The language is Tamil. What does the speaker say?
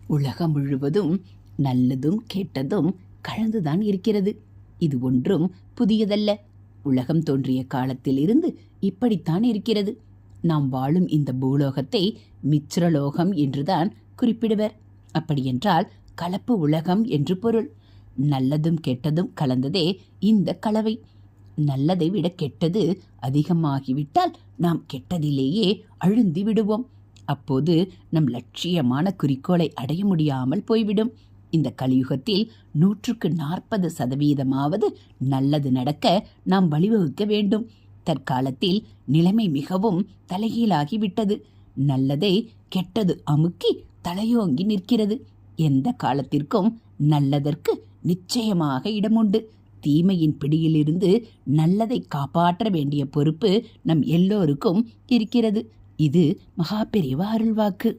உலகம் முழுவதும் நல்லதும் கெட்டதும் கலந்துதான் இருக்கிறது. இது ஒன்றும் புதியதல்ல. உலகம் தோன்றிய காலத்தில் இருந்து இப்படித்தான் இருக்கிறது. நாம் வாழும் இந்த பூலோகத்தை மிச்ரலோகம் என்றுதான் குறிப்பிடுவர். அப்படியென்றால் கலப்பு உலகம் என்று பொருள். நல்லதும் கெட்டதும் கலந்ததே இந்த கலவை. நல்லதை விட கெட்டது அதிகமாகிவிட்டால் நாம் கெட்டதிலேயே அழுந்தி விடுவோம். அப்போது நம் லட்சியமான குறிக்கோளை அடைய முடியாமல் போய்விடும். இந்த கலியுகத்தில் 140% நல்லது நடக்க நாம் வழிவகுக்க வேண்டும். தற்காலத்தில் நிலைமை மிகவும் தலைகீழாகிவிட்டது. நல்லதை கெட்டது அமுக்கி தலையோங்கி நிற்கிறது. எந்த காலத்திற்கும் நல்லதற்கு நிச்சயமாக இடமுண்டு. தீமையின் பிடியிலிருந்து நல்லதை காப்பாற்ற வேண்டிய பொறுப்பு நம் எல்லோருக்கும் இருக்கிறது. இது மகா பெரியவா அருள்வாக்கு.